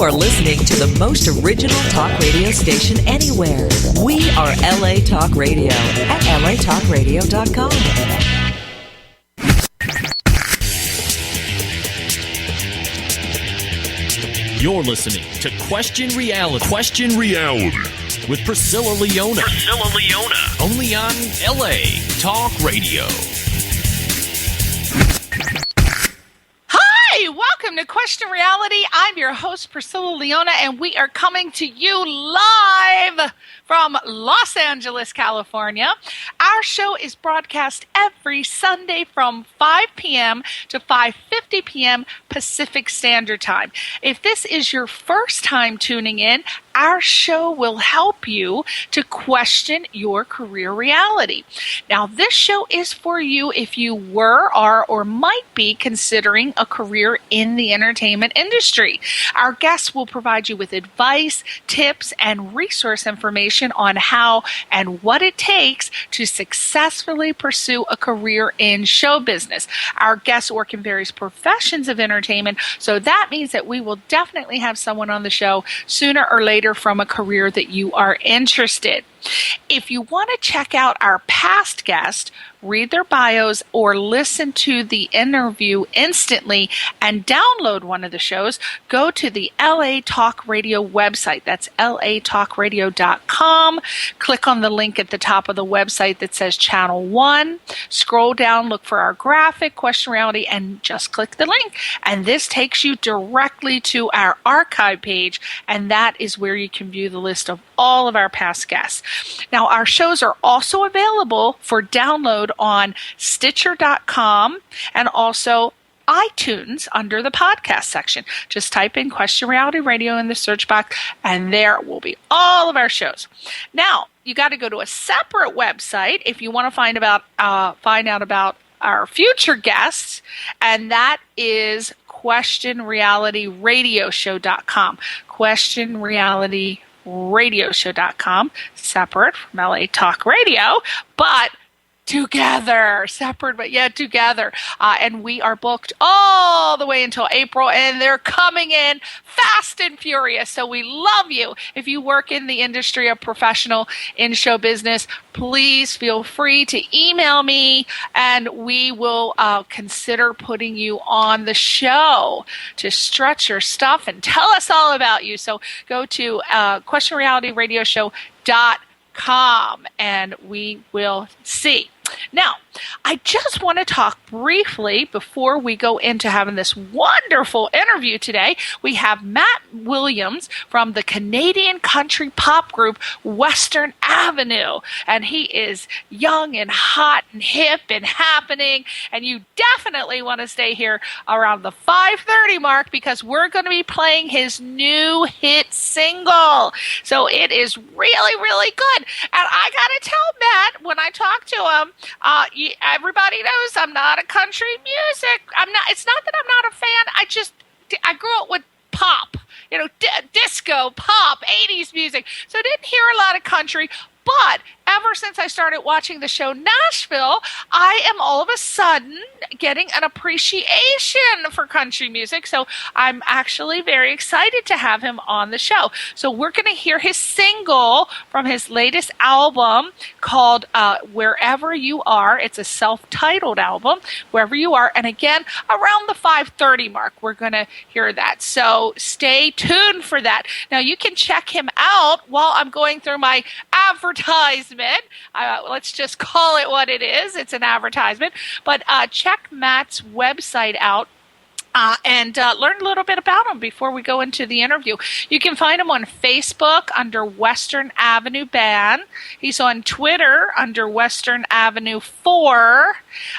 are listening to the most original talk radio station anywhere. We are LA Talk Radio at latalkradio.com. You're listening to Question Reality. Question Reality with Priscilla Leona. Priscilla Leona. Only on LA Talk Radio. Hi, welcome to Question Reality. I'm your host, Priscilla Leona, and we are coming to you live from Los Angeles, California. Our show is broadcast every Sunday from 5 p.m. to 5:50 p.m. Pacific Standard Time. If this is your first time tuning in, our show will help you to question your career reality. Now, this show is for you if you were, are, or might be considering a career in the entertainment industry. Our guests will provide you with advice, tips, and resource information on how and what it takes to successfully pursue a career in show business. Our guests work in various professions of entertainment, so that means that we will definitely have someone on the show sooner or later from a career that you are interested. If you want to check out our past guests, read their bios, or listen to the interview instantly and download one of the shows, go to the LA Talk Radio website. That's latalkradio.com. Click on the link at the top of the website that says Channel 1. Scroll down, look for our graphic, Question Reality, and just click the link. And this takes you directly to our archive page, and that is where you can view the list of all of our past guests. Now, our shows are also available for download on Stitcher.com and also iTunes under the podcast section. Just type in Question Reality Radio in the search box, and there will be all of our shows. Now, you got to go to a separate website if you want to find out about our future guests, and that is QuestionRealityRadioshow.com. QuestionRealityRadioshow.com, separate from LA Talk Radio, but together, separate but yet together. And we are booked all the way until April, and they're coming in fast and furious. So we love you. If you work in the industry, a professional in show business, please feel free to email me, and we will consider putting you on the show to stretch your stuff and tell us all about you. So go to questionrealityradioshow.com, and we will see. Now, I just want to talk briefly before we go into having this wonderful interview today. We have Matt Williams from the Canadian country pop group Western Avenue, and he is young and hot and hip and happening, and you definitely want to stay here around the 5:30 mark because we're going to be playing his new hit single. So it is really, really good. And I got to tell Matt, when I talk to him, everybody knows I'm not a country music. It's not that I'm not a fan. I grew up with pop, disco, pop, 80s music. So I didn't hear a lot of country. But ever since I started watching the show Nashville, I am all of a sudden getting an appreciation for country music. So I'm actually very excited to have him on the show. So we're going to hear his single from his latest album called Wherever You Are. It's a self-titled album, Wherever You Are. And again, around the 5:30 mark, we're going to hear that. So stay tuned for that. Now, you can check him out while I'm going through my advertisement. Let's just call it what it is. It's an advertisement. But check Matt's website out. And learn a little bit about him before we go into the interview. You can find him on Facebook under Western Avenue Band. He's on Twitter under Western Avenue 4,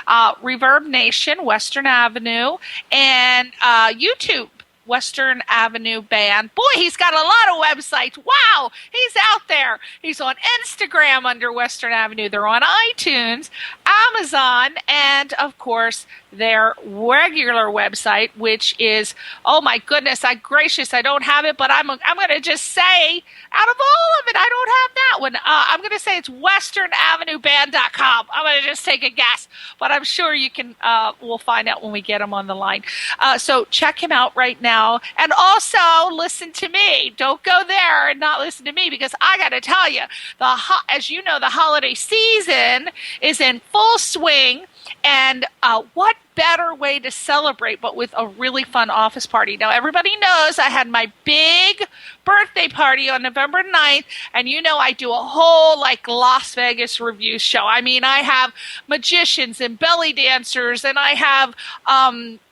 Reverb Nation, Western Avenue, and YouTube. Western Avenue Band. Boy, he's got a lot of websites. Wow, he's out there. He's on Instagram under Western Avenue. They're on iTunes, Amazon, and, of course, their regular website, which is, oh, my goodness, I don't have it, but I'm going to just say, out of all of it, I don't have that one. I'm going to say it's westernavenueband.com. I'm going to just take a guess, but I'm sure you can, we'll find out when we get him on the line. So check him out right now. now. And also listen to me. Don't go there and not listen to me, because I got to tell you, as you know, the holiday season is in full swing. And what better way to celebrate but with a really fun office party? Now, everybody knows I had my big birthday party on November 9th, and you know I do a whole like Las Vegas review show. I mean, I have magicians and belly dancers, and I have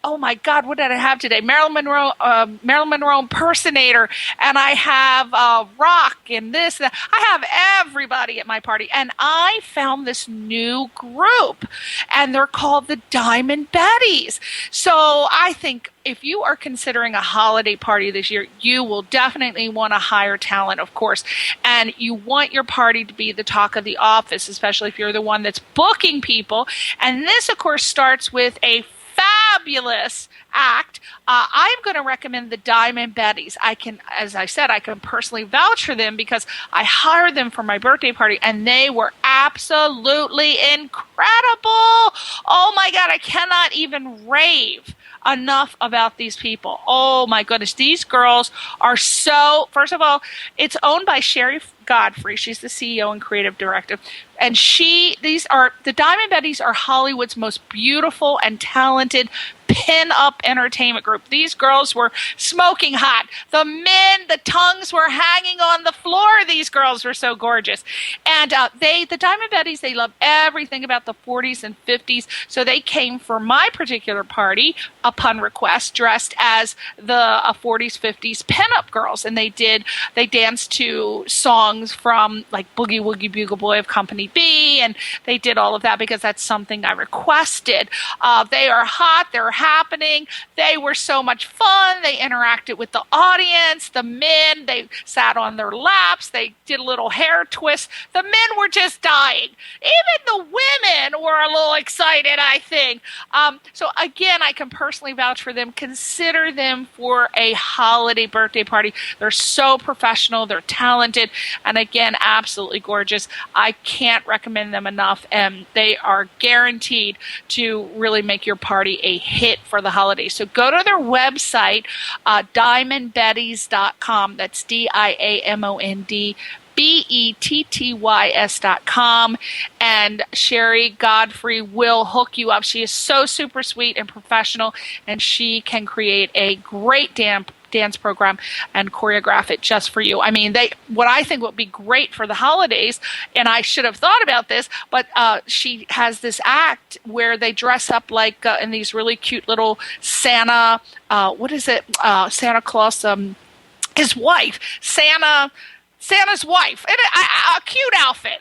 oh my God, what did I have today? Marilyn Monroe impersonator, and I have rock and this. And that. I have everybody at my party, and I found this new group, and they're called the Diamond Betties. So I think if you are considering a holiday party this year, you will definitely want to hire talent, of course, and you want your party to be the talk of the office, especially if you're the one that's booking people. And this, of course, starts with a fabulous act. I'm going to recommend the Diamond Betties. As I said, I can personally vouch for them because I hired them for my birthday party, and they were absolutely incredible. Oh my God, I cannot even rave enough about these people. Oh my goodness, these girls are so, first of all, it's owned by Sherry Godfrey. She's the CEO and creative director. And the Diamond Betties are Hollywood's most beautiful and talented pin-up entertainment group. These girls were smoking hot. The men, the tongues were hanging on the floor. These girls were so gorgeous. And the Diamond Betties, they love everything about the 40s and 50s. So they came for my particular party upon request, dressed as the 40s, 50s pin-up girls. And they danced to songs from like Boogie Woogie Bugle Boy of Company B, and they did all of that because that's something I requested. They are hot. They're happening. They were so much fun. They interacted with the audience. The men, they sat on their laps. They did a little hair twist. The men were just dying. Even the women were a little excited, I think. So again, I can personally vouch for them. Consider them for a holiday birthday party. They're so professional. They're talented. And again, absolutely gorgeous. I can't recommend them enough. And they are guaranteed to really make your party a hit for the holidays. So go to their website, diamondbetties.com. That's DIAMONDBETTYS.com, and Sherry Godfrey will hook you up. She is so super sweet and professional, and she can create a great dance program and choreograph it just for you. I mean, what I think would be great for the holidays, and I should have thought about this, but she has this act where they dress up like in these really cute little Santa, Santa Claus, his wife, Santa's wife, a cute outfit,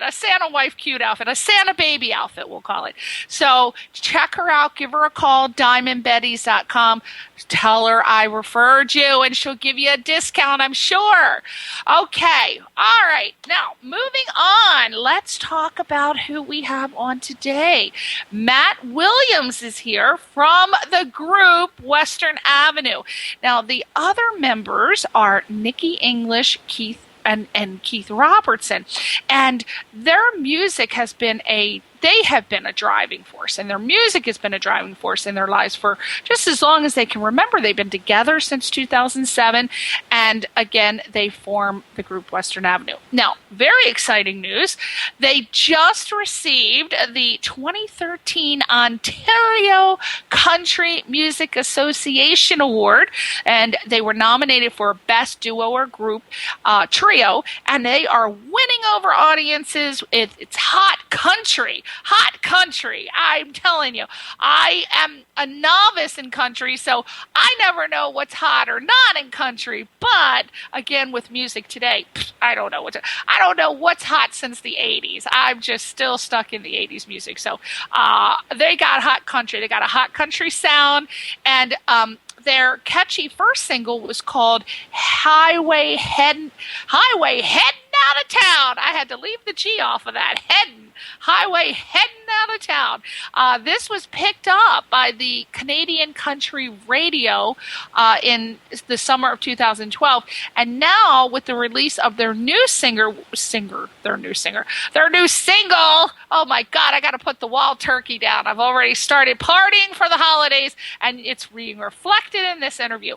a Santa wife cute outfit, a Santa baby outfit, we'll call it. So check her out, give her a call, diamondbetties.com. Tell her I referred you, and she'll give you a discount, I'm sure. Okay, all right. Now, moving on, let's talk about who we have on today. Matt Williams is here from the group Western Avenue. Now, the other members are Nikki English, Keith and Keith Robertson, and their music has been a driving force, and their music has been a driving force in their lives for just as long as they can remember. They've been together since 2007, and again, they form the group Western Avenue. Now, very exciting news. They just received the 2013 Ontario Country Music Association Award, and they were nominated for Best Duo or Group Trio, and they are winning over audiences. It's hot country. I'm telling you, I am a novice in country, so I never know what's hot or not in country. But again, with music today, I don't know what's hot since the 80s. I'm just still stuck in the 80s music. So they got hot country. They got a hot country sound, and their catchy first single was called Highway Headin' out of town. I had to leave the G off of that. Heading out of town. This was picked up by the Canadian Country Radio in the summer of 2012, and now with the release of their new single. Oh my God! I got to put the wild turkey down. I've already started partying for the holidays, and it's being reflected in this interview.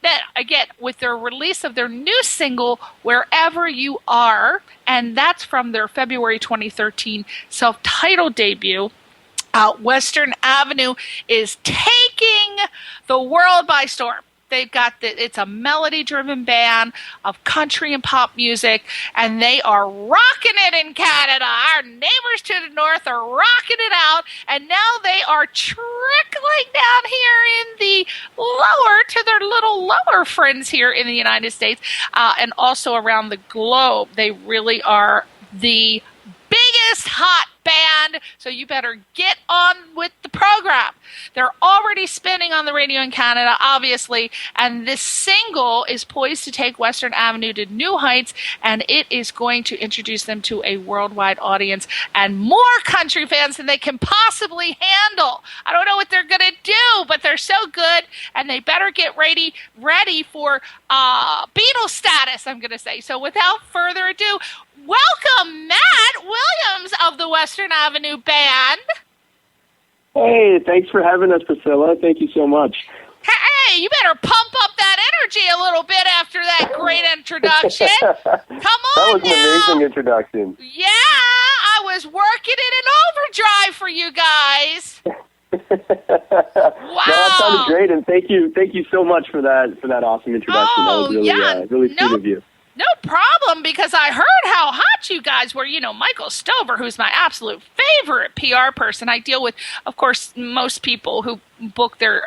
Then, again, with their release of their new single, Wherever You Are, and that's from their February 2013 self-titled debut, Western Avenue is taking the world by storm. They've got it's a melody-driven band of country and pop music, and they are rocking it in Canada. Our neighbors to the north are rocking it out, and now they are trickling down here in the lower to their little lower friends here in the United States, and also around the globe. They really are the biggest hot band, so you better get on with the program. They're already spinning on the radio in Canada, obviously, and this single is poised to take Western Avenue to new heights, and it is going to introduce them to a worldwide audience and more country fans than they can possibly handle. I don't know what they're going to do, but they're so good, and they better get ready for Beatles status, I'm going to say. So without further ado, welcome Matt Williams of the Western Avenue Band. Hey, thanks for having us, Priscilla. Thank you so much. Hey, you better pump up that energy a little bit after that great introduction. Come on That was an amazing introduction. Yeah, I was working it in overdrive for you guys. Wow. No, that sounded great, and thank you so much for that awesome introduction. Oh, that was really, really sweet of you. No problem, because I heard how hot you guys were. You know, Michael Stover, who's my absolute favorite PR person. I deal with, of course, most people who book their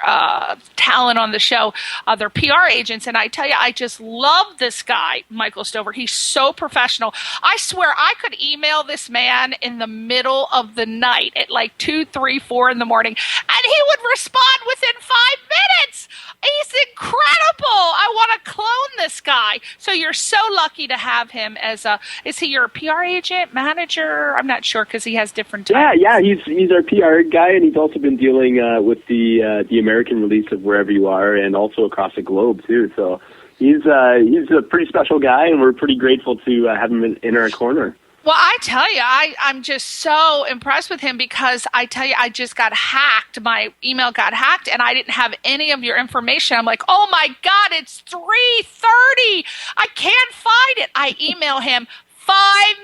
talent on the show, their PR agents. And I tell you, I just love this guy, Michael Stover. He's so professional. I swear I could email this man in the middle of the night at like 2, 3, 4 in the morning, and he would respond within 5 minutes. He's incredible. I want to clone this guy. So you're so lucky to have him as is he your PR agent, manager? I'm not sure, because he has different titles. Yeah, he's our PR guy, and he's also been dealing with the American release of Wherever You Are, and also across the globe too. So he's a pretty special guy, and we're pretty grateful to have him in our corner. Well, I tell you, I'm just so impressed with him, because I tell you, I just got hacked. My email got hacked, and I didn't have any of your information. I'm like, oh my God, it's 3:30. I can't find it. I email him. 5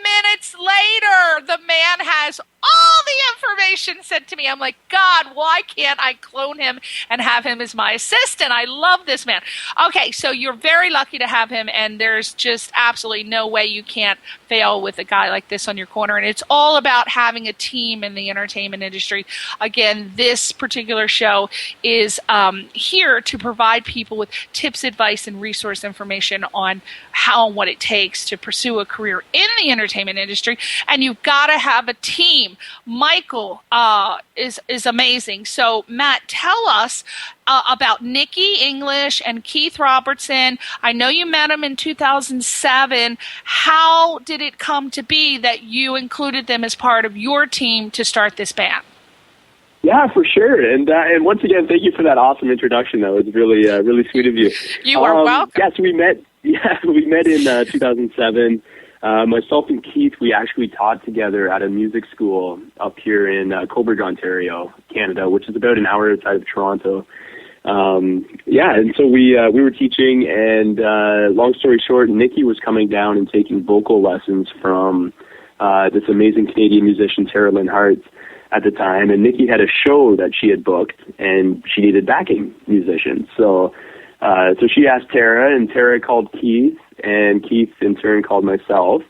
minutes later, the man has all the information sent to me. I'm like, God, why can't I clone him and have him as my assistant? I love this man. Okay, so you're very lucky to have him, and there's just absolutely no way you can't fail with a guy like this on your corner. And it's all about having a team in the entertainment industry. Again, this particular show is here to provide people with tips, advice, and resource information on how and what it takes to pursue a career in the entertainment industry. And you've got to have a team. Michael is amazing. So, Matt, tell us about Nikki English and Keith Robertson. I know you met them in 2007. How did it come to be that you included them as part of your team to start this band? Yeah, for sure. And once again, thank you for that awesome introduction. That was really sweet of you. You are welcome. Yes, we met in 2007. Myself and Keith, we actually taught together at a music school up here in Cobourg, Ontario, Canada, which is about an hour outside of Toronto. And so we were teaching, and long story short, Nikki was coming down and taking vocal lessons from this amazing Canadian musician, Tara Lynn Hart, at the time. And Nikki had a show that she had booked, and she needed backing musicians. So she asked Tara, and Tara called Keith, and Keith in turn called myself.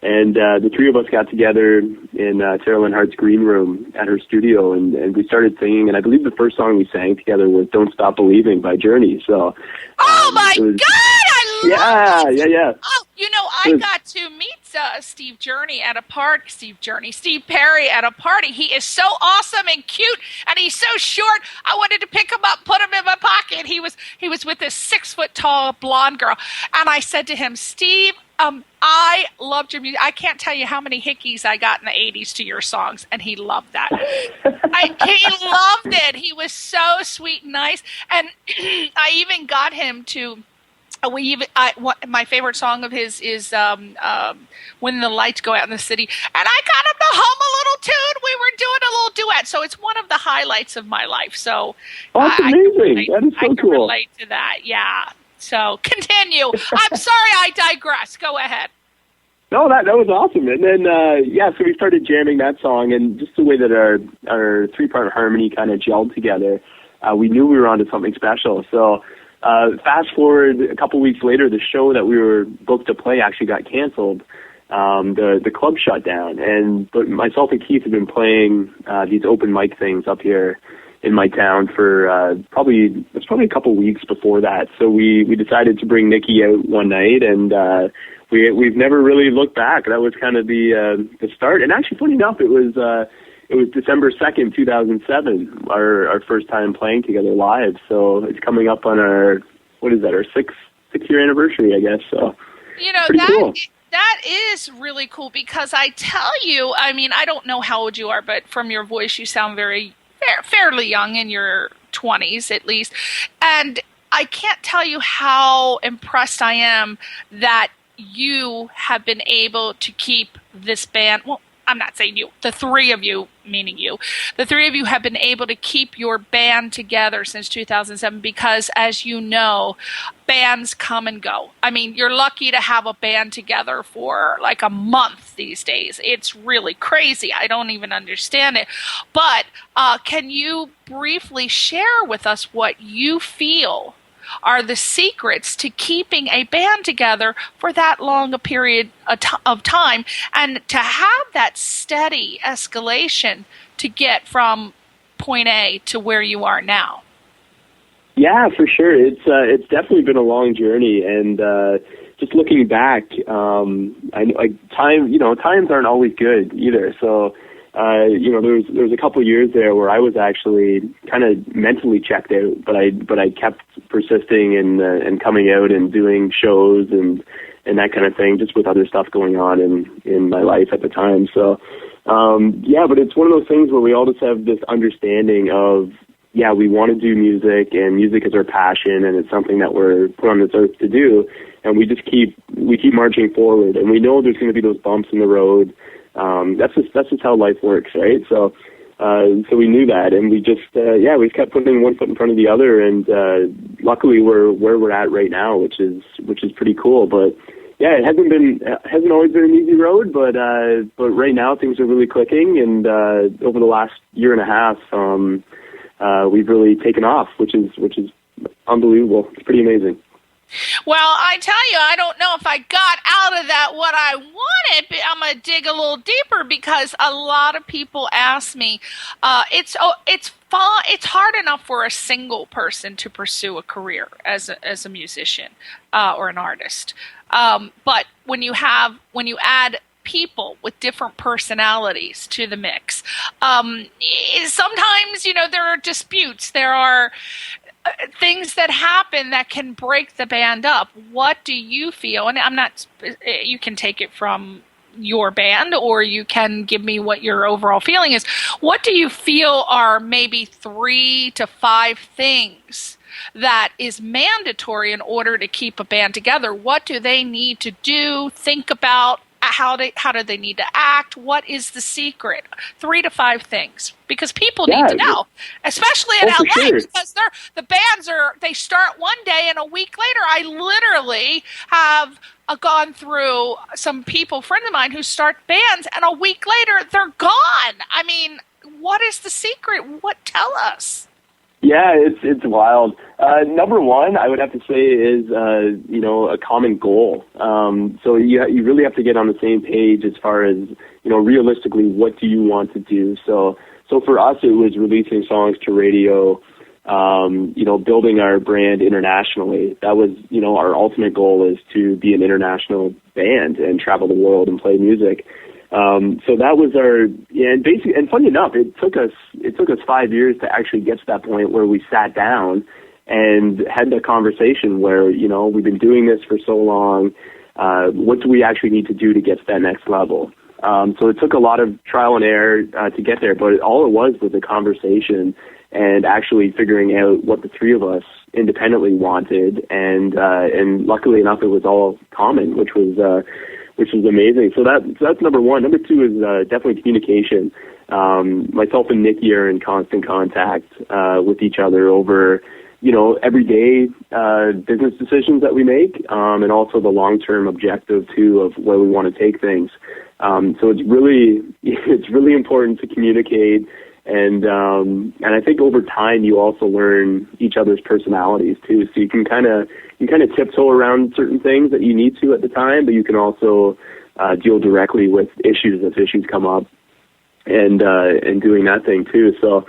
And the three of us got together in Tara Lynn Hart's green room at her studio, and we started singing. And I believe the first song we sang together was "Don't Stop Believing" by Journey. So, oh my God, I love it! Yeah. Oh, I got to meet Steve Perry at a party. He is so awesome and cute, and he's so short. I wanted to pick him up, put him in my pocket. He was with this 6 foot tall blonde girl, and I said to him, Steve, I loved your music. I can't tell you how many hickeys I got in the 80s to your songs, and he loved that. He loved it. He was so sweet and nice, and I even got him to. My favorite song of his is When the Lights Go Out in the City, and I got him to hum a little tune. We were doing a little duet, so it's one of the highlights of my life. So that's amazing. That is so I can cool. relate to that. Yeah. So continue. I'm sorry, I digress. Go ahead. No, that was awesome. And then so we started jamming that song, and just the way that our 3-part harmony kind of gelled together, we knew we were onto something special. So. Fast forward a couple weeks later, the show that we were booked to play actually got canceled. The club shut down, but myself and Keith have been playing these open mic things up here in my town for probably a couple weeks before that. So we decided to bring Nikki out one night, and we've never really looked back. That was kind of the start. And actually, funny enough, it was December 2nd, 2007, our first time playing together live. So it's coming up on our 6-year anniversary, I guess. So cool. That is really cool, because I tell you, I mean, I don't know how old you are, but from your voice, you sound fairly young, in your 20s at least. And I can't tell you how impressed I am that you have been able to keep this band. Well, I'm not saying you, the three of you, meaning you, the three of you have been able to keep your band together since 2007, because, as you know, bands come and go. I mean, you're lucky to have a band together for like a month these days. It's really crazy. I don't even understand it. But can you briefly share with us what you feel are the secrets to keeping a band together for that long a period of time, and to have that steady escalation to get from point A to where you are now? Yeah, for sure. It's definitely been a long journey, and just looking back, times aren't always good either. So. There was a couple of years there where I was actually kind of mentally checked out, but I kept persisting and coming out and doing shows and that kind of thing, just with other stuff going on in my life at the time. So, but it's one of those things where we all just have this understanding of, we want to do music, and music is our passion, and it's something that we're put on this earth to do, and we keep marching forward, and we know there's going to be those bumps in the road. That's just how life works, right? So we knew that, and we just, we kept putting one foot in front of the other, and luckily we're where we're at right now, which is pretty cool. But it hasn't always been an easy road, but right now things are really clicking, and over the last year and a half, we've really taken off, which is unbelievable. It's pretty amazing. Well, I tell you, I don't know if I got out of that what I wanted, but I'm going to dig a little deeper, because a lot of people ask me, it's hard enough for a single person to pursue a career as a musician or an artist. But when you add people with different personalities to the mix, sometimes, there are disputes. There are things that happen that can break the band up. What do you feel? And you can take it from your band, or you can give me what your overall feeling is. What do you feel are maybe 3 to 5 things that is mandatory in order to keep a band together? What do they need to do, think about? How do they need to act? What is the secret? 3 to 5 things, because people need to know, especially in LA, sure. because the bands they start one day and a week later. I literally have gone through some friends of mine who start bands, and a week later they're gone. I mean, what is the secret? Tell us. Yeah, it's wild. Number one, I would have to say, is a common goal. So you really have to get on the same page as far as, realistically, what do you want to do? So for us, it was releasing songs to radio building our brand internationally. That was, our ultimate goal is to be an international band and travel the world and play music. So that was and funny enough, it took us 5 years to actually get to that point where we sat down and had the conversation where, we've been doing this for so long. What do we actually need to do to get to that next level? So it took a lot of trial and error to get there, but all it was a conversation and actually figuring out what the three of us independently wanted, and luckily enough, it was all common, which was amazing. So that's number one. Number two is definitely communication. Myself and Nikki are in constant contact with each other over everyday business decisions that we make, and also the long-term objective too of where we want to take things. So it's really important to communicate, and I think over time you also learn each other's personalities too. So you can kind of tiptoe around certain things that you need to at the time, but you can also deal directly with issues as issues come up, and doing that thing too. So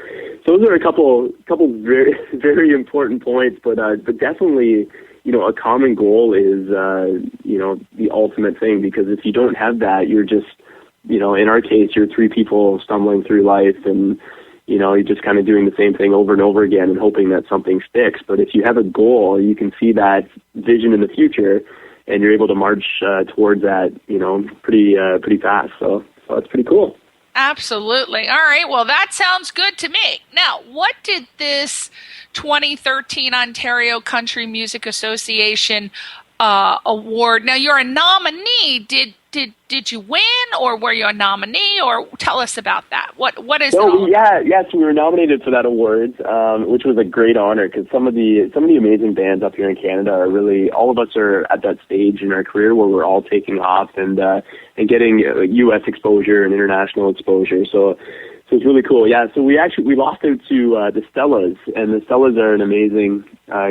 those are a couple very, very important points, but definitely, a common goal is, the ultimate thing, because if you don't have that, you're just, in our case, you're three people stumbling through life, and, you're just kind of doing the same thing over and over again and hoping that something sticks. But if you have a goal, you can see that vision in the future, and you're able to march towards that, pretty fast. So that's pretty cool. Absolutely. All right. Well, that sounds good to me. Now, what did this 2013 Ontario Country Music Association award? Now, you're a nominee. Did you win, or were you a nominee, or tell us about that? What is it all about? Yes, we were nominated for that award, which was a great honor, because some of the amazing bands up here in Canada are really, all of us are at that stage in our career where we're all taking off and getting U.S. exposure and international exposure. So it's really cool. Yeah, so we lost out to the Stellas, and the Stellas are an amazing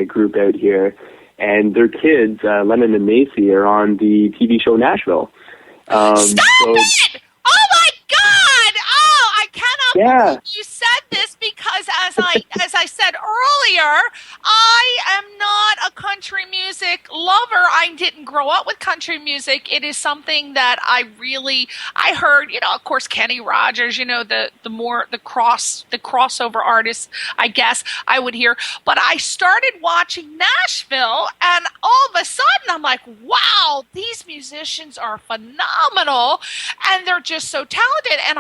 group out here, and their kids, Lennon and Macy, are on the TV show Nashville. Stop it! Oh my God! Oh, I cannot believe you said this, because as I said earlier, I am not a country music lover. I didn't grow up with country music. It is something that I heard, of course, Kenny Rogers, the crossover artists, I guess I would hear. But I started watching Nashville, and all of a sudden I'm like, wow, these musicians are phenomenal, and they're just so talented. And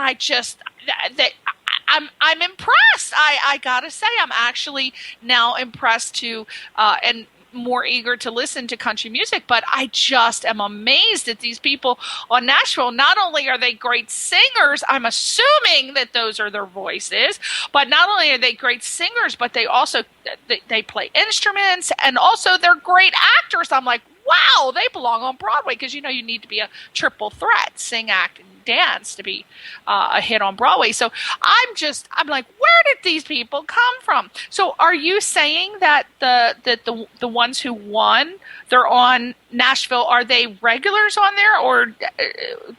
I'm impressed. I gotta say, I'm actually now impressed to and more eager to listen to country music, but I just am amazed at these people on Nashville. Not only are they great singers, I'm assuming that those are their voices, but not only are they great singers, but they also they play instruments, and also they're great actors. I'm like, wow, they belong on Broadway, because you need to be a triple threat, sing, act, and dance, to be a hit on Broadway. So I'm like, where did these people come from? So are you saying that the ones who won, they're on Nashville, are they regulars on there, or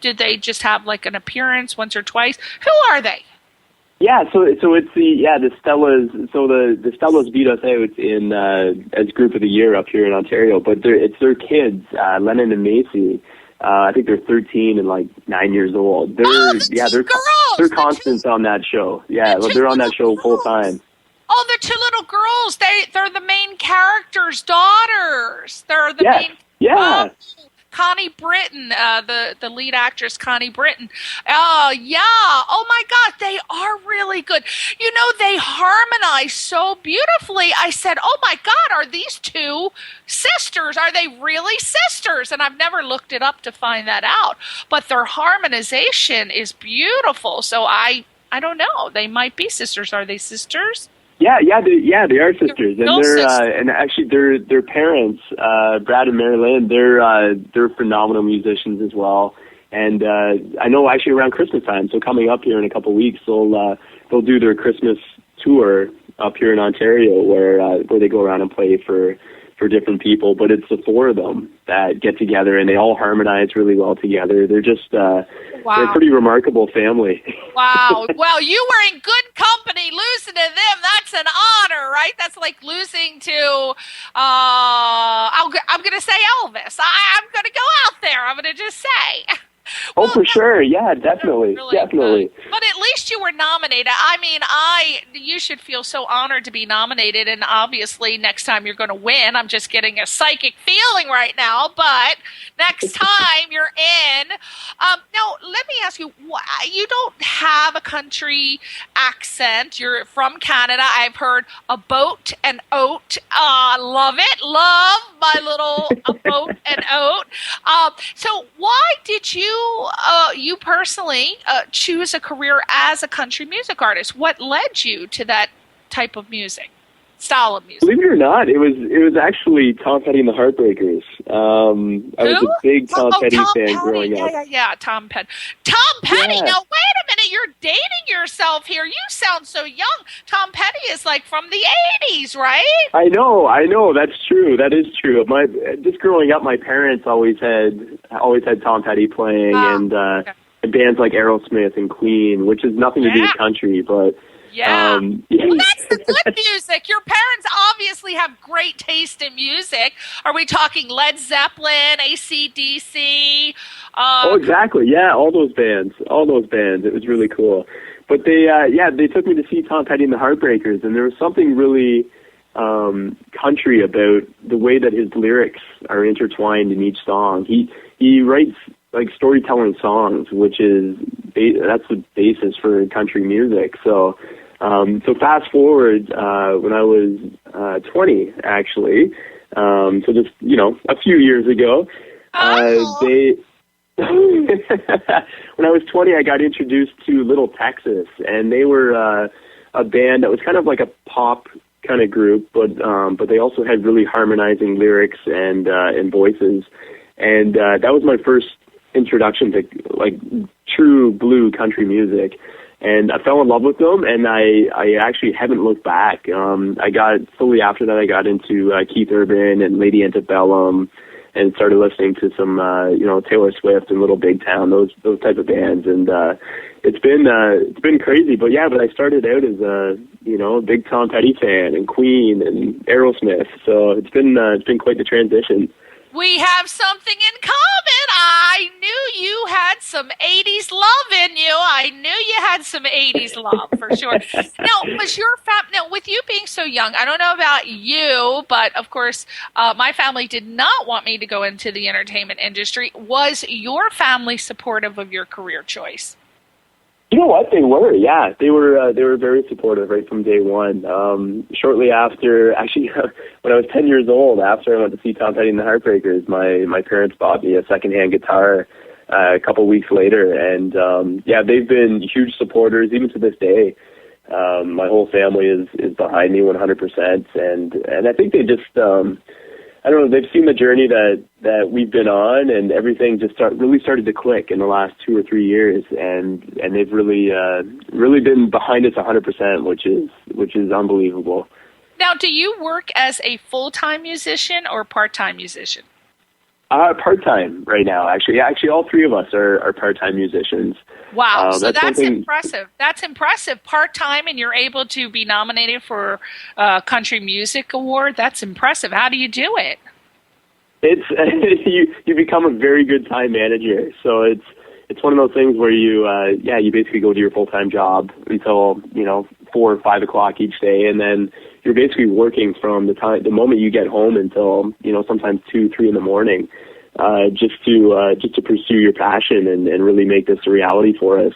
did they just have like an appearance once or twice? Who are they? Yeah, so it's the Stellas. So the Stellas beat us out in as Group of the Year up here in Ontario, but it's their kids, Lennon and Macy. I think they're 13 and like 9 years old. They're constants on that show. Yeah, they're on that show full time. Oh, they're two little girls. They're the main characters' daughters. They're the main. Yeah. Connie Britton, the lead actress, Connie Britton. Oh, yeah. Oh, my God. They are really good. They harmonize so beautifully. I said, oh, my God, are these two sisters? Are they really sisters? And I've never looked it up to find that out. But their harmonization is beautiful. So I don't know. They might be sisters. Are they sisters? Yeah, they are sisters, and actually their parents, Brad and Mary Lynn, they're phenomenal musicians as well. And I know actually around Christmas time, so coming up here in a couple of weeks, they'll do their Christmas tour up here in Ontario, where they go around and play for for different people, but it's the four of them that get together and they all harmonize really well together. They're just they're a pretty remarkable family. Wow. Well, you were in good company. Losing to them, that's an honor, right? That's like losing to, I'm going to say Elvis. I'm going to go out there. I'm going to just say. Oh, for sure. Yeah, definitely. Really definitely. Good. But at least you were nominated. I mean, you should feel so honored to be nominated. And obviously, next time you're going to win. I'm just getting a psychic feeling right now. But next time you're in. Now, let me ask you, you don't have a country accent. You're from Canada. I've heard a boat and oat. Love it. Love my little boat and oat. So why did you personally choose a career as a country music artist? What led you to that type of music, style of music? Believe it or not, it was actually Tom Petty and the Heartbreakers. I was a big Tom Petty fan growing up. Yeah, Tom Petty. Tom Petty. Yeah. Now wait a minute, you're dating yourself here. You sound so young. Tom Petty is like from the 80s, right? I know. That's true. That is true. Just growing up, my parents always had Tom Petty playing, and bands like Aerosmith and Queen, which has nothing to do with country, but. Yeah. Well, that's the good music. Your parents obviously have great taste in music. Are we talking Led Zeppelin, AC/DC? Oh, exactly. Yeah, all those bands. It was really cool. But they took me to see Tom Petty and the Heartbreakers, and there was something really country about the way that his lyrics are intertwined in each song. He writes like storytelling songs, which is that's the basis for country music. So fast forward when I was 20, actually. So just a few years ago, when I was 20, I got introduced to Little Texas, and they were a band that was kind of like a pop kind of group, but they also had really harmonizing lyrics and voices, and that was my first introduction to like true blue country music. And I fell in love with them, and I actually haven't looked back. I got fully after that. I got into Keith Urban and Lady Antebellum, and started listening to some Taylor Swift and Little Big Town, those type of bands. And it's been crazy. But I started out as a big Tom Petty fan and Queen and Aerosmith. So it's been quite the transition. We have something in common. I knew you had some 80s love in you. I knew you had some 80s love for sure. Now, was your now with you being so young, I don't know about you, but of course, my family did not want me to go into the entertainment industry. Was your family supportive of your career choice? You know what? They were, yeah. They were very supportive right from day one. Shortly after, actually, when I was 10 years old, after I went to see Tom Petty and the Heartbreakers, my parents bought me a secondhand guitar a couple weeks later, and they've been huge supporters even to this day. My whole family is behind me 100%, and I think they just I don't know, they've seen the journey that we've been on, and everything just really started to click in the last 2 or 3 years, and they've really been behind us 100%, which is unbelievable. Now, do you work as a full-time musician or part-time musician? Part-time right now, actually. Yeah, actually, all three of us are part-time musicians. Wow, so that's impressive. That's impressive. Part-time, and you're able to be nominated for a Country Music Award. That's impressive. How do you do it? It's you become a very good time manager. So it's one of those things where you basically go to your full-time job until 4 or 5 o'clock each day, and then you're basically working from the moment you get home until sometimes 2, 3 in the morning, just to pursue your passion and really make this a reality for us.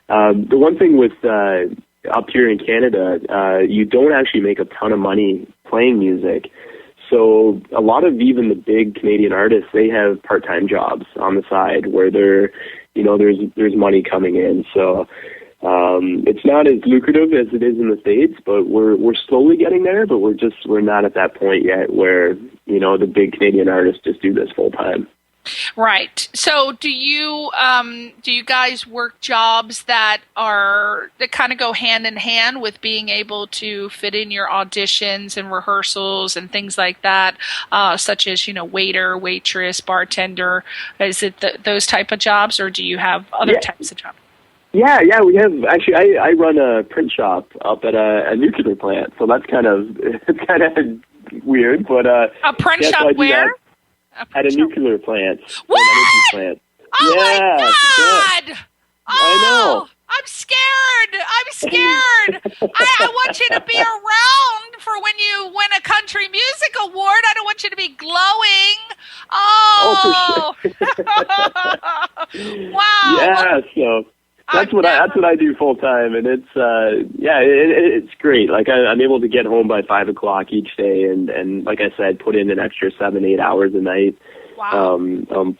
The one thing with up here in Canada, you don't actually make a ton of money playing music. So a lot of even the big Canadian artists, they have part-time jobs on the side where there's money coming in. So it's not as lucrative as it is in the States, but we're slowly getting there, but we're not at that point yet where, the big Canadian artists just do this full time. Right. So do you guys work jobs that kind of go hand in hand with being able to fit in your auditions and rehearsals and things like that, such as, waiter, waitress, bartender? Is it those type of jobs, or do you have other types of jobs? Yeah, we have, actually, I run a print shop up at a nuclear plant, so that's kind of weird, but... a print shop where? At a nuclear plant. What? An energy plant. Oh, my God! Yeah. Oh, I know. I'm scared. I want you to be around for when you win a country music award. I don't want you to be glowing. Oh, for sure. Wow. Yeah, so that's what I do full time, and it's it's great. Like I'm able to get home by 5 o'clock each day, and like I said, put in an extra 7-8 hours a night. Wow.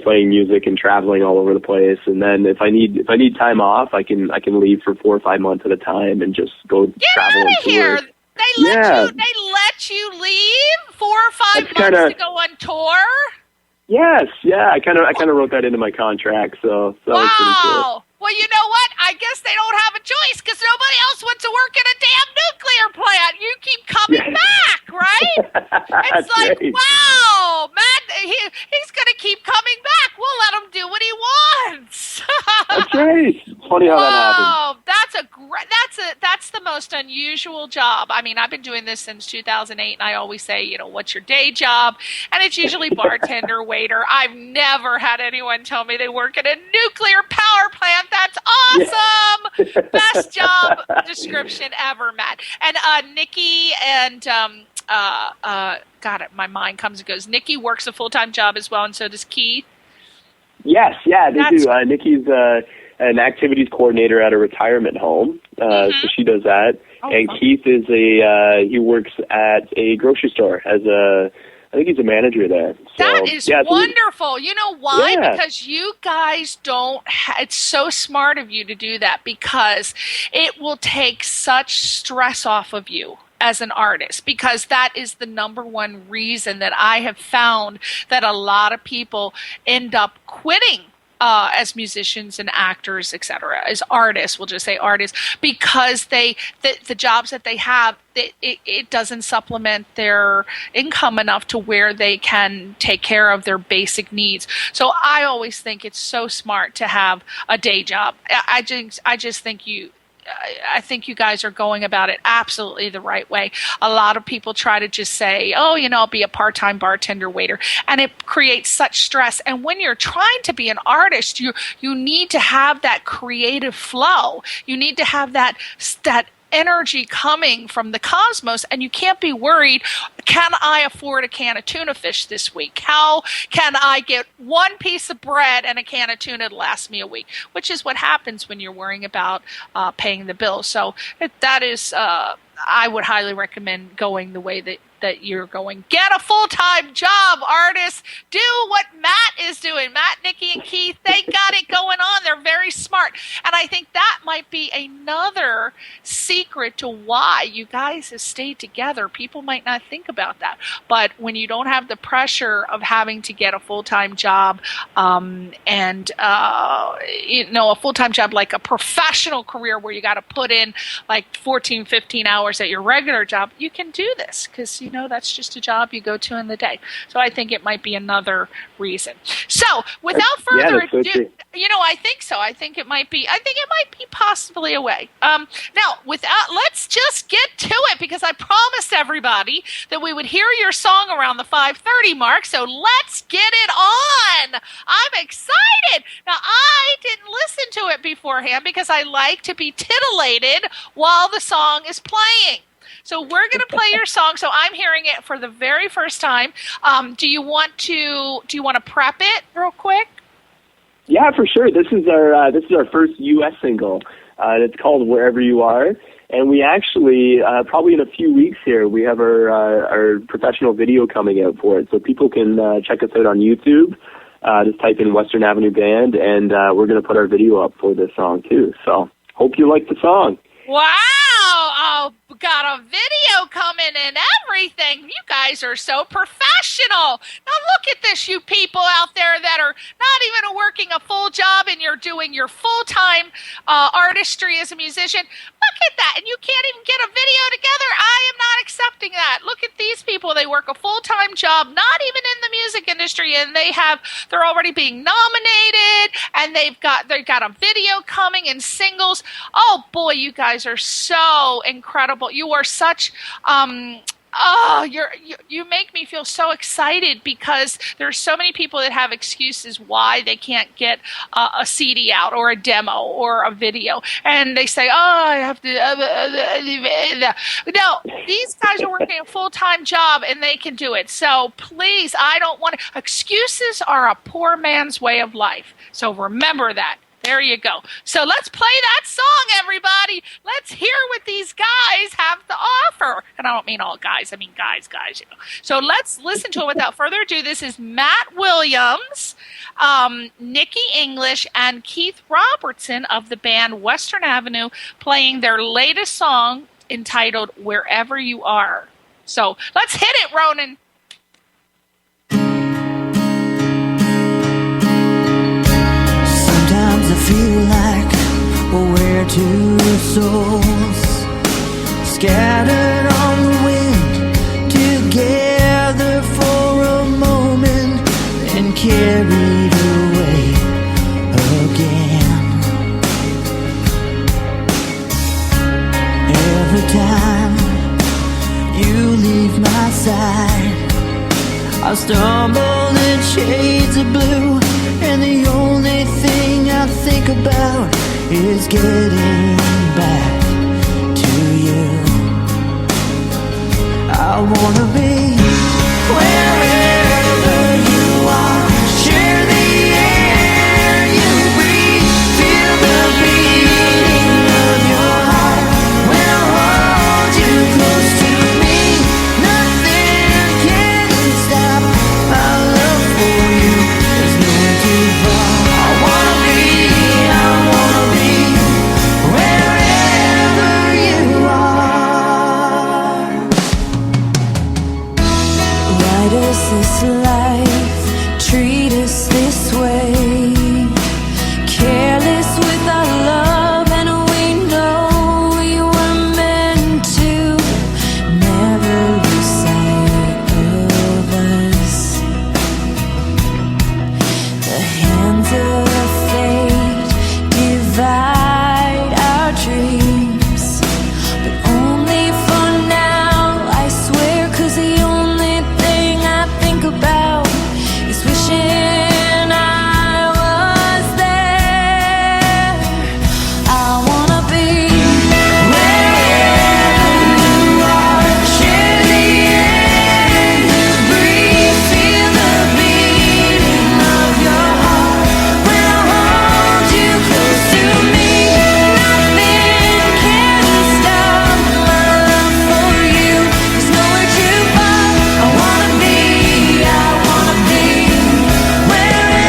Playing music and traveling all over the place, and then if I need time off, I can leave for 4 or 5 months at a time and just go travel and tour. Here. They let you leave 4 or 5 months to go on tour? Yes, yeah. I kind of wrote that into my contract, so that was pretty cool. Well, you know what? I guess they don't have a choice because nobody else wants to work in a damn nuclear plant. You keep coming back, right? It's like, right. Wow, Matt, he's going to keep coming back. We'll let him do what he wants. That's right. It's funny how that happens. That's the most unusual job. I mean, I've been doing this since 2008, and I always say, what's your day job? And it's usually bartender, waiter. I've never had anyone tell me they work at a nuclear power plant. That's awesome! Yeah. Best job description ever, Matt. And Nikki and my mind comes and goes. Nikki works a full-time job as well, and so does Keith. Yes, yeah, they do. Nikki's an activities coordinator at a retirement home, so she does that. Oh, and Keith is he works at a grocery store I think he's a manager there. So, that is wonderful. You know why? Yeah. Because you guys don't it's so smart of you to do that, because it will take such stress off of you as an artist, because that is the number one reason that I have found that a lot of people end up quitting as musicians and actors, etc., as artists, we'll just say artists, because the jobs that they have, it doesn't supplement their income enough to where they can take care of their basic needs. So I always think it's so smart to have a day job. I just think I think you guys are going about it absolutely the right way. A lot of people try to just say, I'll be a part-time bartender, waiter, and it creates such stress. And when you're trying to be an artist, you need to have that creative flow. You need to have that energy coming from the cosmos, and you can't be worried, can I afford a can of tuna fish this week? How can I get one piece of bread and a can of tuna to last me a week? Which is what happens when you're worrying about paying the bills. So that is, I would highly recommend going the way that you're going. Get a full-time job, artists. Do what Matt is doing. Matt, Nikki, and Keith, they got it going on. They're very smart. And I think that might be another secret to why you guys have stayed together. People might not think about that. But when you don't have the pressure of having to get a full-time job and a full-time job like a professional career where you got to put in like 14, 15 hours at your regular job, you can do this because that's just a job you go to in the day. So I think it might be another reason. So without further ado, I think so. I think it might be possibly a way. Let's just get to it, because I promised everybody that we would hear your song around the 5:30 mark. So let's get it on. I'm excited. Now, I didn't listen to it beforehand because I like to be titillated while the song is playing. So we're going to play your song. So I'm hearing it for the very first time. Do you want to prep it real quick? Yeah, for sure. This is our first U.S. single. It's called "Wherever You Are," and we actually probably in a few weeks here we have our professional video coming out for it. So people can check us out on YouTube. Just type in Western Avenue Band, and we're going to put our video up for this song too. So hope you like the song. Wow! Oh, got a video coming and everything. You guys are so professional. Now look at this, you people out there that are not even working a full job and you're doing your full-time artistry as a musician. Look at that. And you can't even get a video together. I am not accepting that. Look at these people. They work a full-time job, not even in the music industry, and they're already being nominated, and they've got a video coming and singles. Oh boy, you guys are so incredible. You are such you make me feel so excited, because there's so many people that have excuses why they can't get a CD out or a demo or a video, and they say, I have to no, these guys are working a full-time job and they can do it. So please, I don't want to. Excuses are a poor man's way of life, so remember that. There you go. So let's play that song, everybody. Let's hear what these guys have to offer. And I don't mean all guys. I mean guys. You know. So let's listen to it without further ado. This is Matt Williams, Nikki English, and Keith Robertson of the band Western Avenue playing their latest song entitled Wherever You Are. So let's hit it, Ronan. I feel like we're two souls scattered on the wind, together for a moment and carried away again. Every time you leave my side, I stumble in shades of blue, and the only thing I think about is getting back to you. I wanna be wherever you are, share the air you breathe, feel the beating of your heart. When I hold you close to me, nothing can stop my love for you. There's nowhere too far. I wanna be wherever you are. Write us this life, treat us this way, careless with our love, and we know you were meant to never lose sight of us. The hands of fate divide our dreams, but only for now, I swear, 'cause the only thing I think about is wishing I was there. I wanna be wherever you are, share the air you breathe, feel the beating of your heart. When I hold you close to me, nothing can stop my love for you. There's nowhere too far. I wanna be wherever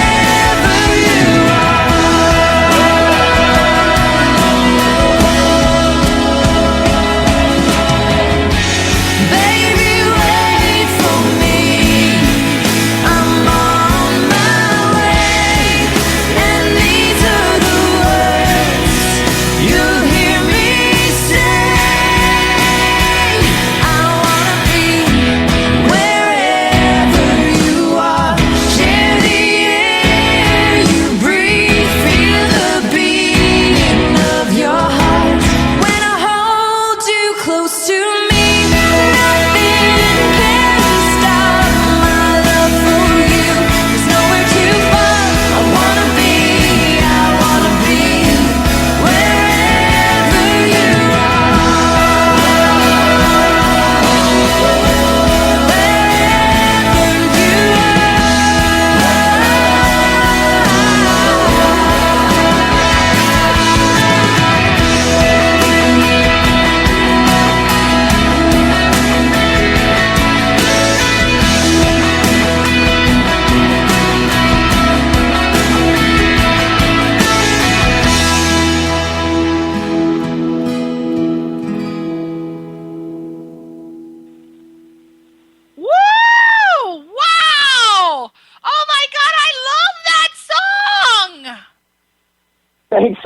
you are. Baby, wait for me. I'm on my way, and these are the words you'll hear me say. I wanna be wherever you are, share the air you breathe, feel the beating of your heart. When I hold you close to me, nothing can stop my love for you. There's nowhere too far. I wanna be wherever you are.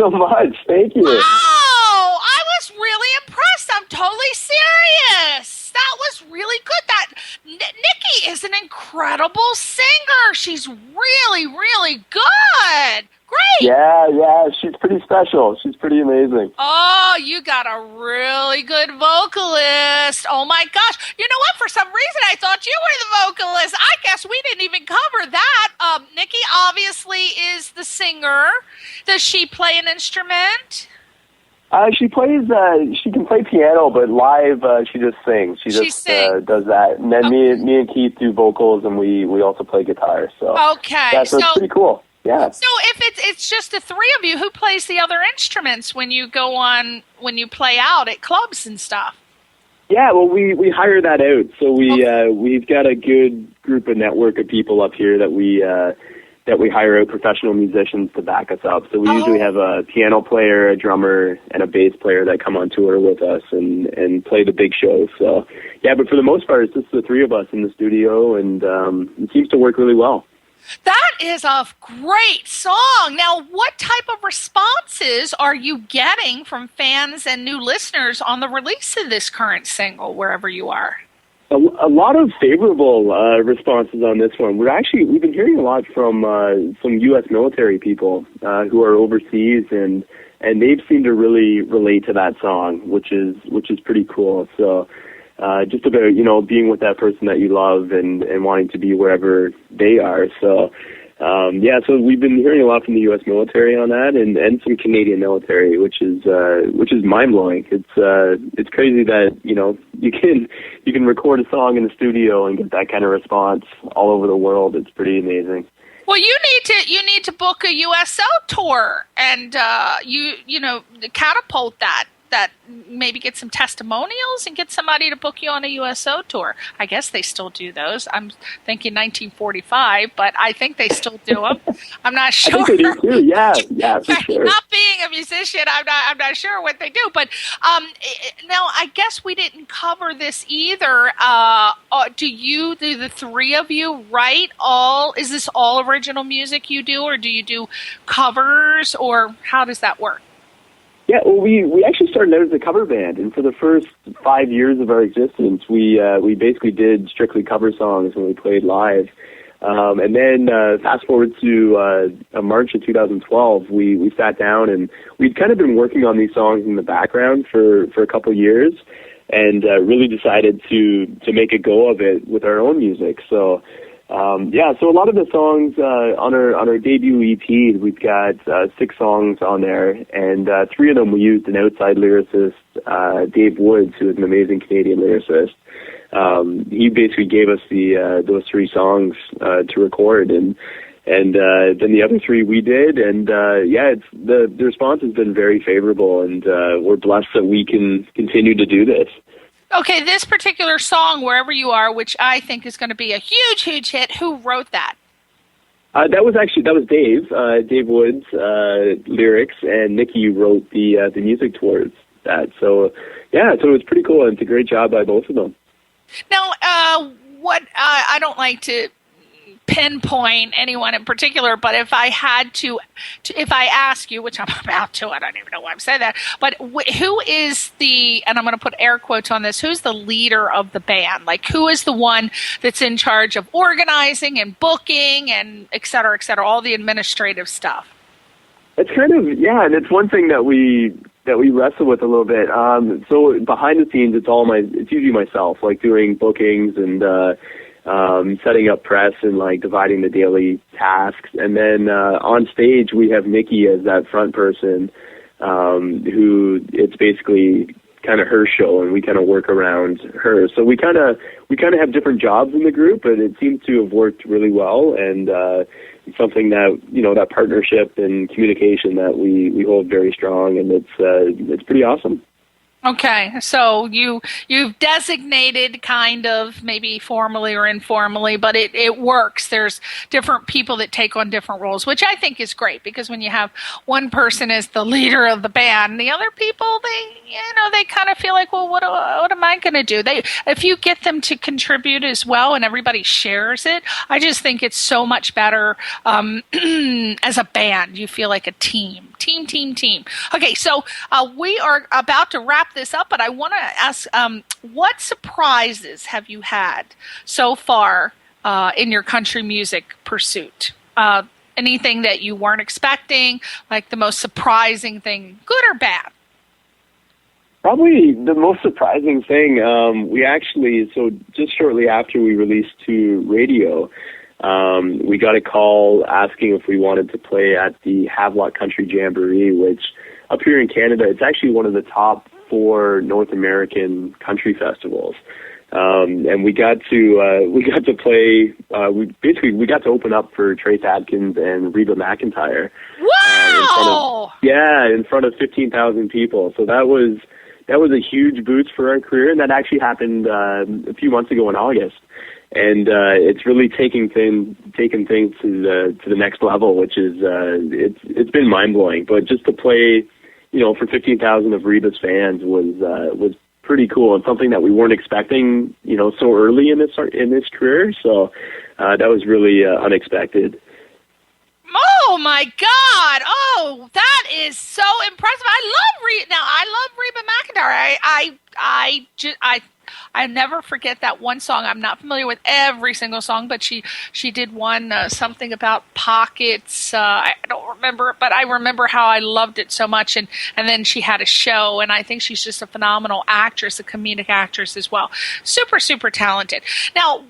so much. Thank you. Oh, I was really impressed. I'm totally serious. That was really good. That Nikki is an incredible singer. She's really, really good. Great. Yeah, she's pretty special. She's pretty amazing. Oh, you got a really good vocalist. Oh my gosh. You know what? For some reason, I thought you were the vocalist. I guess we didn't even cover that. Nikki obviously is the singer. Does she play an instrument? She plays. She can play piano, but live, she just sings. She just does that. And then me and Keith do vocals, and we also play guitar. So okay, yeah, so it's pretty cool. Yeah. So if it's just the three of you, who plays the other instruments when you when you play out at clubs and stuff? Yeah, well, we hire that out. So we've got a good group of network of people up here that we hire out professional musicians to back us up. So we usually have a piano player, a drummer, and a bass player that come on tour with us and play the big shows. So yeah, but for the most part, it's just the three of us in the studio, and it seems to work really well. That is a great song. Now, what type of responses are you getting from fans and new listeners on the release of this current single, wherever you are? A lot of favorable responses on this one. We've been hearing a lot from some U.S. military people who are overseas, and they've seemed to really relate to that song, which is pretty cool. So just about being with that person that you love and wanting to be wherever they are. So so we've been hearing a lot from the U.S. military on that, and some Canadian military, which is mind blowing. It's crazy that you can record a song in the studio and get that kind of response all over the world. It's pretty amazing. Well, you need to book a USO tour and catapult that maybe get some testimonials and get somebody to book you on a USO tour. I guess they still do those. I'm thinking 1945, but I think they still do them. I'm not sure. I think they do too. Yeah, for sure. Not being a musician, I'm not sure what they do. But now, I guess we didn't cover this either. Do the three of you write all? Is this all original music you do, or do you do covers, or how does that work? Yeah, well, we actually started out as a cover band, and for the first 5 years of our existence, we basically did strictly cover songs when we played live. And then fast forward to March of 2012, we sat down, and we'd kind of been working on these songs in the background for a couple of years, and really decided to make a go of it with our own music. So so a lot of the songs on our debut EP, we've got 6 songs on there, and 3 of them we used an outside lyricist, Dave Woods, who is an amazing Canadian lyricist. He basically gave us those 3 songs to record, and then the other 3 we did, and the response has been very favorable, and we're blessed that we can continue to do this. Okay, this particular song, Wherever You Are, which I think is going to be a huge, huge hit, who wrote that? That was Dave. Dave Woods' lyrics, and Nikki wrote the music towards that. So it was pretty cool, and it's a great job by both of them. Now, I don't like to pinpoint anyone in particular, but if I had to if I ask you, which I'm about to, I don't even know why I'm saying that, but who is and I'm going to put air quotes on this, who's the leader of the band? Like, who is the one that's in charge of organizing and booking and et cetera, all the administrative stuff? It's kind of, and it's one thing that we wrestle with a little bit. So behind the scenes, it's usually myself, like doing bookings and setting up press and like dividing the daily tasks. And then on stage, we have Nikki as that front person, who it's basically kind of her show, and we kind of work around her. So we kind of have different jobs in the group, but it seems to have worked really well. And it's something that, that partnership and communication that we hold very strong, and it's pretty awesome. Okay, so you've designated kind of, maybe formally or informally, but it works. There's different people that take on different roles, which I think is great, because when you have one person as the leader of the band, the other people, they kind of feel like, well, what am I I going to do? If you get them to contribute as well and everybody shares it, I just think it's so much better as a band. You feel like a team. Okay, so we are about to wrap this up, but I want to ask, what surprises have you had so far in your country music pursuit? Anything that you weren't expecting, like the most surprising thing, good or bad? Probably the most surprising thing, so just shortly after we released to radio, we got a call asking if we wanted to play at the Havelock Country Jamboree, which up here in Canada, it's actually one of the top 4 North American country festivals. And we got to play, we got to open up for Trace Adkins and Reba McEntire. Wow! In front of 15,000 people. So that was a huge boost for our career, and that actually happened a few months ago in August. And it's really taken things to the next level, which is it's been mind blowing. But just to play, for 15,000 of Reba's fans was pretty cool, and something that we weren't expecting, so early in this career. So that was really unexpected. Oh my God! Oh, that is so impressive. I love Reba McEntire. I never forget that one song. I'm not familiar with every single song, but she did one something about pockets. I don't remember it, but I remember how I loved it so much. And then she had a show, and I think she's just a phenomenal actress, a comedic actress as well. Super, super talented. Now,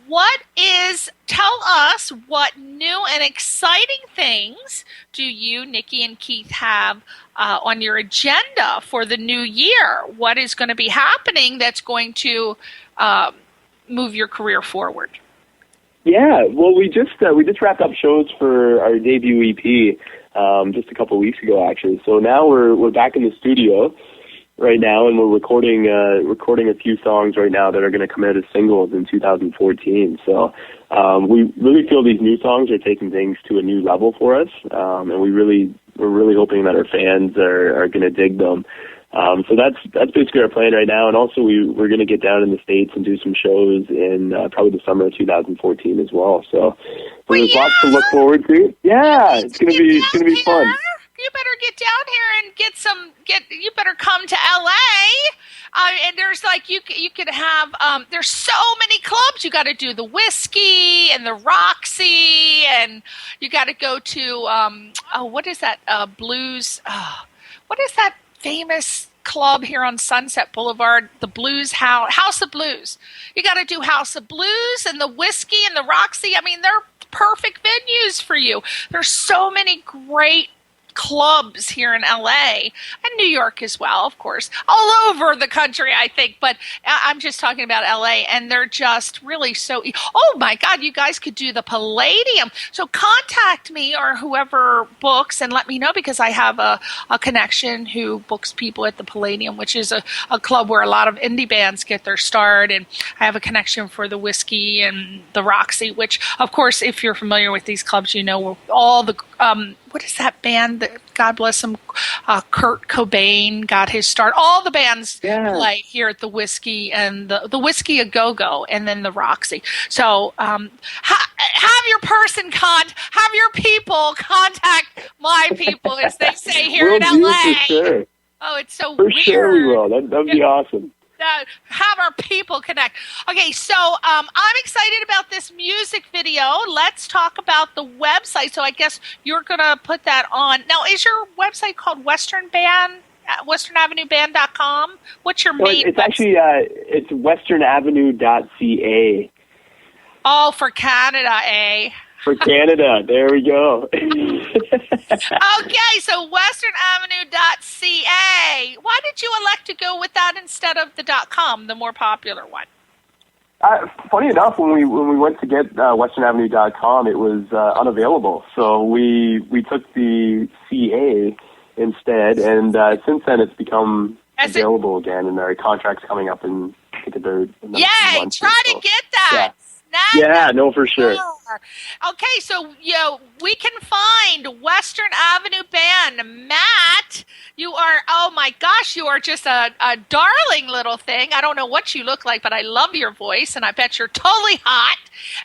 tell us what new and exciting things do you, Nikki and Keith, have on your agenda for the new year? What is going to be happening that's going to move your career forward? Yeah, well, we just wrapped up shows for our debut EP just a couple of weeks ago, actually. So now we're back in the studio right now, and we're recording a few songs right now that are going to come out as singles in 2014. So we really feel these new songs are taking things to a new level for us, and we're really hoping that our fans are going to dig them. So that's basically our plan right now, and also we're going to get down in the States and do some shows in probably the summer of 2014 as well. So there's lots to look forward to. Yeah, it's going to be fun. You better get down here and you better come to LA. And there's you could have, there's so many clubs. You got to do the Whiskey and the Roxy, and you got to go to, what is that, blues? What is that famous club here on Sunset Boulevard? The House of Blues. You got to do House of Blues and the Whiskey and the Roxy. I mean, they're perfect venues for you. There's so many great clubs here in LA and New York as well, of course, all over the country, I think, but I'm just talking about LA, and they're just really oh my God, you guys could do the Palladium. So contact me or whoever books and let me know, because I have a connection who books people at the Palladium, which is a club where a lot of indie bands get their start, and I have a connection for the Whiskey and the Roxy, which, of course, if you're familiar with these clubs, all the what is that band that, God bless him, Kurt Cobain got his start. All the bands play here at the Whiskey and the Whiskey A Go-Go, and then the Roxy. So have your people contact my people, as they say here in LA. Sure. Oh, it's so for weird. Sure we will. That'd be awesome. Have our people connect. Okay, so I'm excited about this music video. Let's talk about the website. So I guess you're going to put that on. Now, is your website called westernavenueband.com? What's your main It's website? actually it's westernavenue.ca. Oh, for Canada, eh? For Canada. There we go. Okay, so westernavenue.ca. Why did you elect to go with that instead of the .com, the more popular one? Funny enough, when we went to get westernavenue.com, it was unavailable. So we took the CA instead, and since then it's become available again, and our contract's coming up in, I think, about another few months. Try to get that. Yeah, no, for sure. Oh, are. Okay, so we can find Western Avenue Band. Matt, you are, oh my gosh, you are just a darling little thing. I don't know what you look like, but I love your voice, and I bet you're totally hot.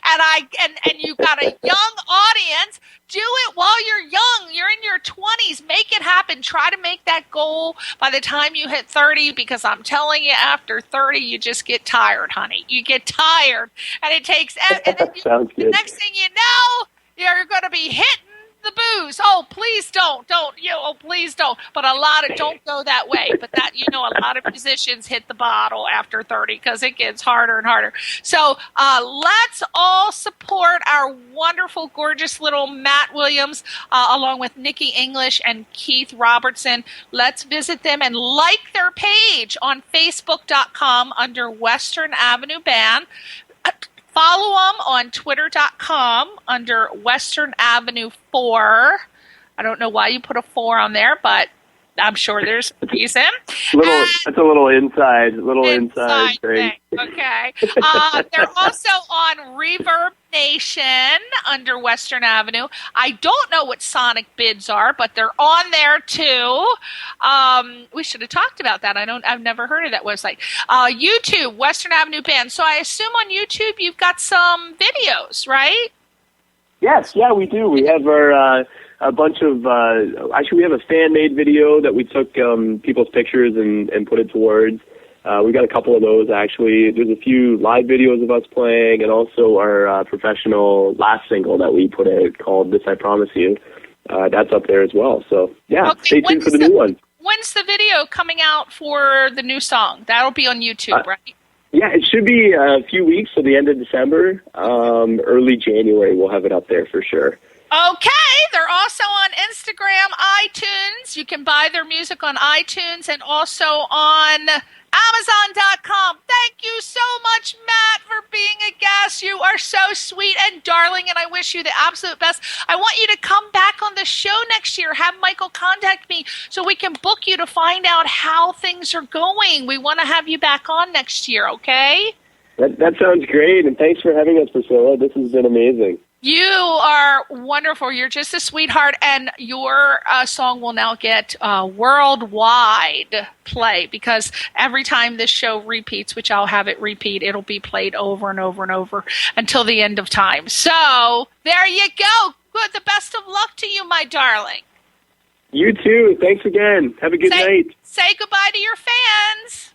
And you've got a young audience. Do it while you're young. You're in your 20s. Make it happen. Try to make that goal by the time you hit 30, because I'm telling you, after 30, you just get tired, honey. You get tired. And it takes, and then Sounds good. the next thing you know, you're going to be hitting the booze. Oh, please don't. Please don't. But a lot of, don't go that way. But that, a lot of musicians hit the bottle after 30 because it gets harder and harder. So let's all support our wonderful, gorgeous little Matt Williams, along with Nikki English and Keith Robertson. Let's visit them and like their page on Facebook.com under Western Avenue Band. Follow them on Twitter.com under Western Avenue 4. I don't know why you put a 4 on there, but I'm sure there's a reason. That's a little inside thing. Okay. They're also on Reverb Nation under Western Avenue. I don't know what Sonic bids are, but they're on there too. We should have talked about that. I've never heard of that website. YouTube, Western Avenue Band. So I assume on YouTube you've got some videos, right? Yes, yeah, we do. We have our a bunch of actually we have a fan-made video that we took people's pictures and put it towards. We got a couple of those, actually. There's a few live videos of us playing, and also our professional last single that we put out called This I Promise You. That's up there as well. So, yeah, okay, stay tuned for the new one. When's the video coming out for the new song? That'll be on YouTube, right? Yeah, it should be a few weeks, so the end of December. Early January, we'll have it up there for sure. Okay, they're also on Instagram, iTunes. You can buy their music on iTunes and also on Amazon.com. Thank you so much, Matt, for being a guest. You are so sweet and darling, and I wish you the absolute best. I want you to come back on the show next year. Have Michael contact me so we can book you to find out how things are going. We want to have you back on next year, okay? That sounds great, and thanks for having us, Priscilla. This has been amazing. You are wonderful. You're just a sweetheart, and your song will now get worldwide play, because every time this show repeats, which I'll have it repeat, it'll be played over and over and over until the end of time. So there you go. Good. The best of luck to you, my darling. You too. Thanks again. Have a good night. Say goodbye to your fans.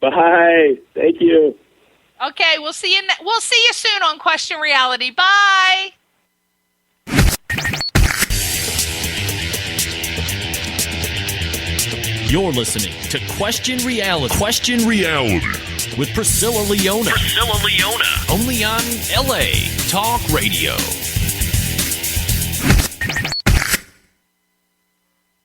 Bye. Thank you. Okay, we'll see you soon on Question Reality. Bye. You're listening to Question Reality. Question Reality with Priscilla Leona. Only on LA Talk Radio.